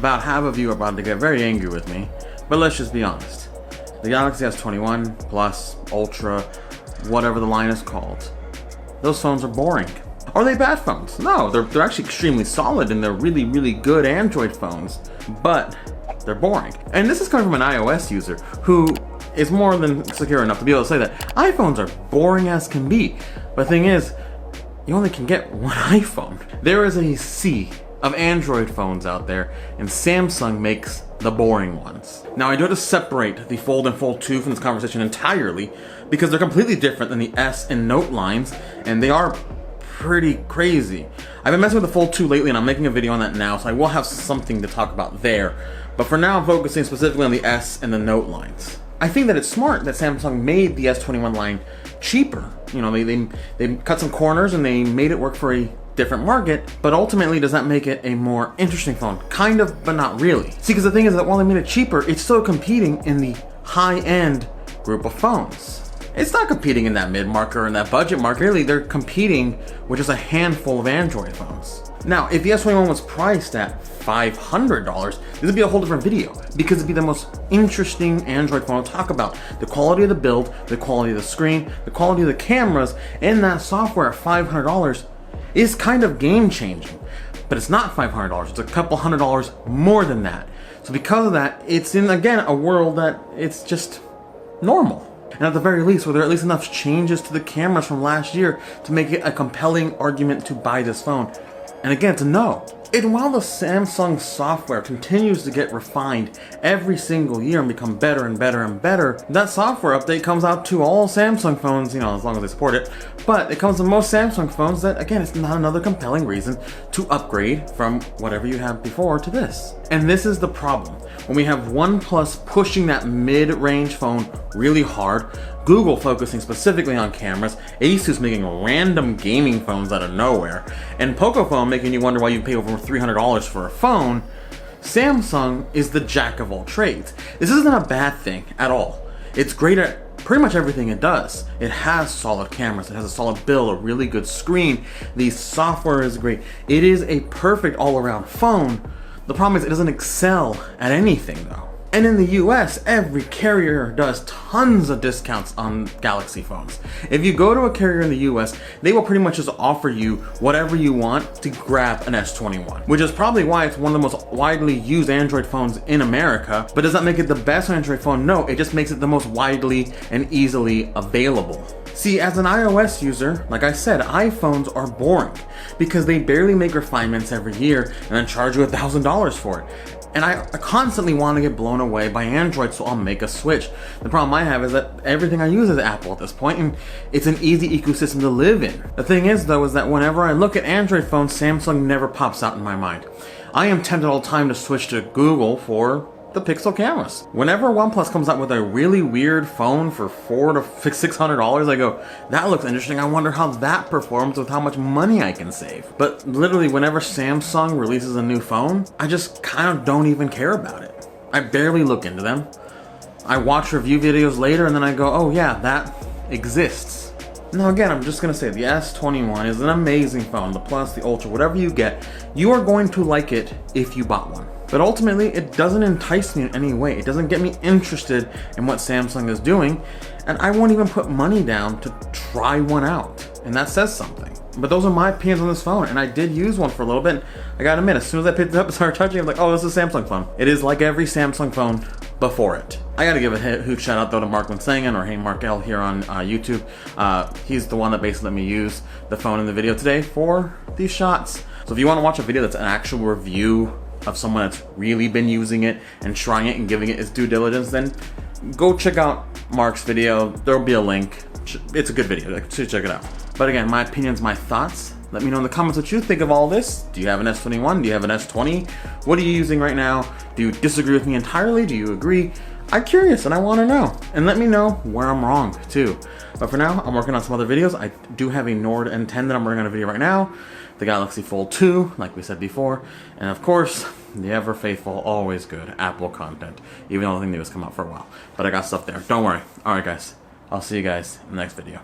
about half of you are about to get very angry with me, but let's just be honest. The Galaxy S21 Plus, Ultra, whatever the line is called, those phones are boring. Are they bad phones? No, they're actually extremely solid and they're really, really good Android phones, but they're boring. And this is coming from an iOS user who is more than secure enough to be able to say that iPhones are boring as can be. But the thing is, you only can get one iPhone. There is a sea of Android phones out there, and Samsung makes the boring ones. Now, I do have to separate the Fold and Fold 2 from this conversation entirely because they're completely different than the S and Note lines, and they are pretty crazy. I've been messing with the Fold 2 lately, and I'm making a video on that now, so I will have something to talk about there. But for now, I'm focusing specifically on the S and the Note lines. I think that it's smart that Samsung made the S21 line cheaper. You know, they cut some corners and they made it work for a different market, but ultimately does that make it a more interesting phone? Kind of, but not really. See, because the thing is that while they made it cheaper, it's still competing in the high-end group of phones. It's not competing in that mid-market or in that budget market. Really, they're competing with just a handful of Android phones. Now, if the S21 was priced at $500, this would be a whole different video because it'd be the most interesting Android phone to talk about. The quality of the build, the quality of the screen, the quality of the cameras, and that software at $500 is kind of game-changing. But it's not $500, it's a couple $100 more than that. So because of that, it's in, again, a world that it's just normal. And at the very least, were there at least enough changes to the cameras from last year to make it a compelling argument to buy this phone? And again, it's a no. And while the Samsung software continues to get refined every single year and become better and better and better, that software update comes out to all Samsung phones, you know, as long as they support it. But it comes to most Samsung phones that, again, it's not another compelling reason to upgrade from whatever you had before to this. And this is the problem. When we have OnePlus pushing that mid-range phone really hard, Google focusing specifically on cameras, Asus making random gaming phones out of nowhere, and Pocophone making you wonder why you pay over $300 for a phone, Samsung is the jack of all trades. This isn't a bad thing at all. It's great at pretty much everything it does. It has solid cameras, it has a solid build, a really good screen, the software is great. It is a perfect all-around phone. The problem is it doesn't excel at anything though. And in the US, every carrier does tons of discounts on Galaxy phones. If you go to a carrier in the US, they will pretty much just offer you whatever you want to grab an S21, which is probably why it's one of the most widely used Android phones in America. But does that make it the best Android phone? No, it just makes it the most widely and easily available. See, as an iOS user, like I said, iPhones are boring because they barely make refinements every year and then charge you $1,000 for it. And I constantly want to get blown away by Android, so I'll make a switch. The problem I have is that everything I use is Apple at this point, and it's an easy ecosystem to live in. The thing is, though, is that whenever I look at Android phones, Samsung never pops out in my mind. I am tempted all the time to switch to Google for the Pixel cameras. Whenever OnePlus comes out with a really weird phone for $400 to $600, I go, that looks interesting. I wonder how that performs with how much money I can save. But literally, whenever Samsung releases a new phone, I just kind of don't even care about it. I barely look into them. I watch review videos later and then I go, oh yeah, that exists. Now again, I'm just gonna say the S21 is an amazing phone. The Plus, the Ultra, whatever you get, you are going to like it if you bought one. But ultimately, it doesn't entice me in any way. It doesn't get me interested in what Samsung is doing, and I won't even put money down to try one out. And that says something. But those are my opinions on this phone, and I did use one for a little bit. I gotta admit, as soon as I picked it up and started touching it, I'm like, oh, this is a Samsung phone. It is like every Samsung phone before it. I gotta give a huge shout out though to Mark Linsangan, or Hey Mark L here on YouTube. He's the one that basically let me use the phone in the video today for these shots. So if you wanna watch a video that's an actual review of someone that's really been using it and trying it and giving it its due diligence, then go check out Mark's video. There'll be a link. It's a good video, so check it out. But again, my opinions, my thoughts. Let me know in the comments what you think of all this. Do you have an S21? Do you have an S20? What are you using right now? Do you disagree with me entirely? Do you agree? I'm curious and I want to know. And let me know where I'm wrong too. But for now, I'm working on some other videos. I do have a Nord N10 that I'm working on a video right now. The Galaxy Fold 2, like we said before. And of course, the ever faithful, always good Apple content. Even though nothing new has come out for a while. But I got stuff there. Don't worry. Alright guys, I'll see you guys in the next video.